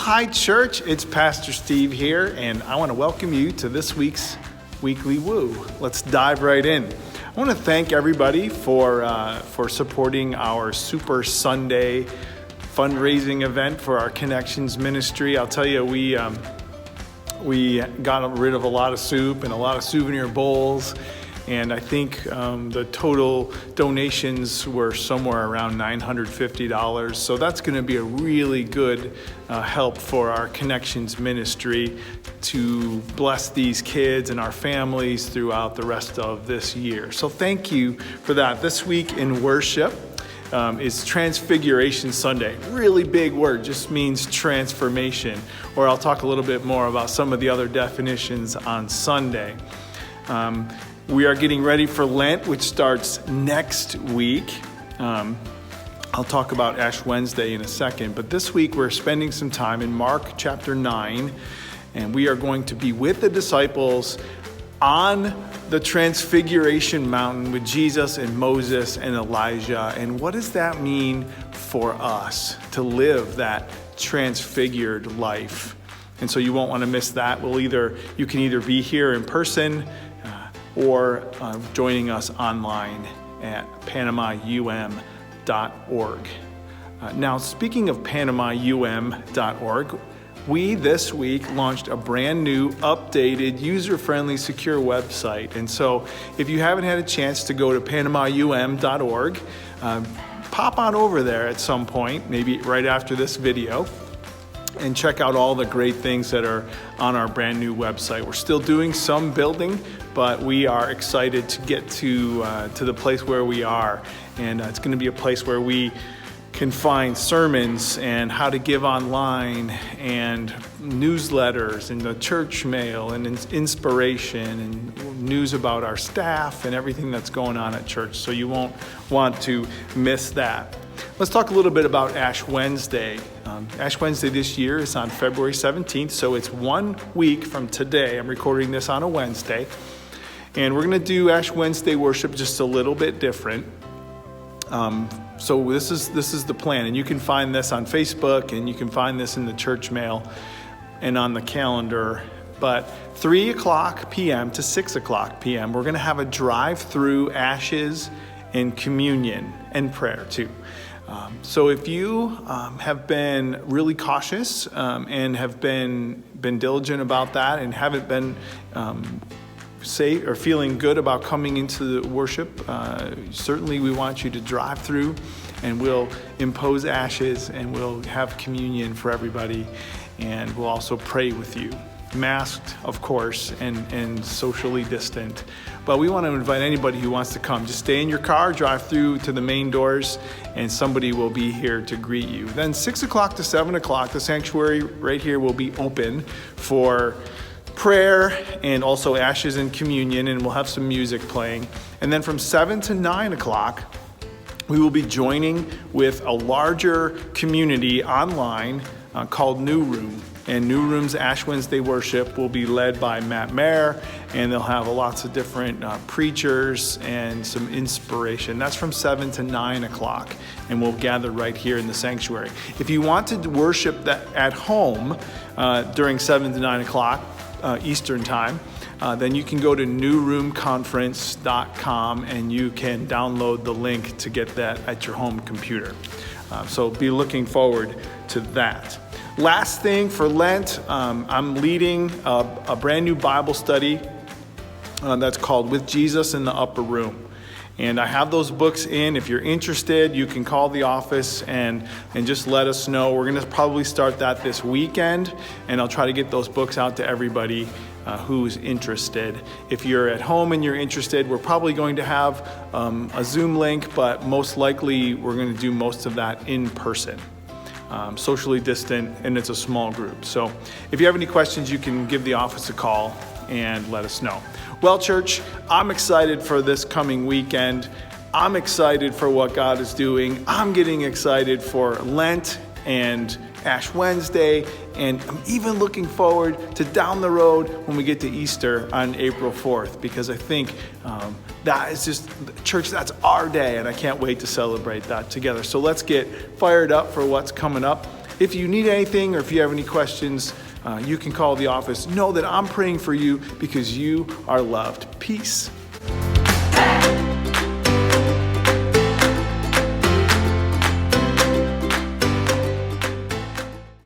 hi church, it's Pastor Steve here, and I want to welcome you to this week's Weekly Woo. Let's dive right in. I want to thank everybody for supporting our Super Sunday fundraising event for our Connections ministry. I'll tell you, we got rid of a lot of soup and a lot of souvenir bowls. And I think the total donations were somewhere around $950. So that's going to be a really good help for our Connections ministry to bless these kids and our families throughout the rest of this year. So thank you for that. This week in worship is Transfiguration Sunday. Really big word, just means transformation. Or I'll talk a little bit more about some of the other definitions on Sunday. We are getting ready for Lent, which starts next week. I'll talk about Ash Wednesday in a second, but this week we're spending some time in Mark chapter 9, and we are going to be with the disciples on the Transfiguration Mountain with Jesus and Moses and Elijah. And what does that mean for us to live that transfigured life? And so you won't want to miss that. You can either be here in person or joining us online at PanamaUM.org. Now, speaking of PanamaUM.org, we this week launched a brand new, updated, user-friendly, secure website. And so if you haven't had a chance to go to PanamaUM.org, pop on over there at some point, maybe right after this video, and check out all the great things that are on our brand new website. We're still doing some building, but we are excited to get to the place where we are. And it's going to be a place where we can find sermons and how to give online and newsletters and the church mail and inspiration and news about our staff and everything that's going on at church. So you won't want to miss that. Let's talk a little bit about Ash Wednesday. Ash Wednesday this year is on February 17th, so it's 1 week from today. I'm recording this on a Wednesday. And we're going to do Ash Wednesday worship just a little bit different. So this is the plan, and you can find this on Facebook, and you can find this in the church mail and on the calendar. But 3 o'clock p.m. to 6 o'clock p.m., we're going to have a drive-through ashes and communion and prayer too. So if you have been really cautious and have been diligent about that and haven't been safe or feeling good about coming into the worship, certainly we want you to drive through, and we'll impose ashes and we'll have communion for everybody, and we'll also pray with you. Masked, of course, and socially distant. But we want to invite anybody who wants to come. Just stay in your car, drive through to the main doors, and somebody will be here to greet you. Then 6 o'clock to 7 o'clock, the sanctuary right here will be open for prayer and also ashes and communion, and we'll have some music playing. And then from 7 to 9 o'clock, we will be joining with a larger community online called New Room. And New Room's Ash Wednesday worship will be led by Matt Mayer, and they'll have lots of different preachers and some inspiration. That's from 7 to 9 o'clock, and we'll gather right here in the sanctuary. If you want to worship that at home during 7 to 9 o'clock Eastern time, then you can go to newroomconference.com, and you can download the link to get that at your home computer. So be looking forward to that. Last thing for Lent, I'm leading a brand new Bible study that's called With Jesus in the Upper Room. And I have those books in. If you're interested, you can call the office and just let us know. We're going to probably start that this weekend, and I'll try to get those books out to everybody who's interested. If you're at home and you're interested, we're probably going to have a Zoom link, but most likely we're going to do most of that in person. Socially distant, and it's a small group. So if you have any questions, you can give the office a call and let us know. Well, church, I'm excited for this coming weekend. I'm excited for what God is doing. I'm getting excited for Lent and Ash Wednesday, and I'm even looking forward to down the road when we get to Easter on April 4th, because I think that is just, church, that's our day, and I can't wait to celebrate that together. So let's get fired up for what's coming up. If you need anything or if you have any questions, you can call the office. Know that I'm praying for you because you are loved. Peace.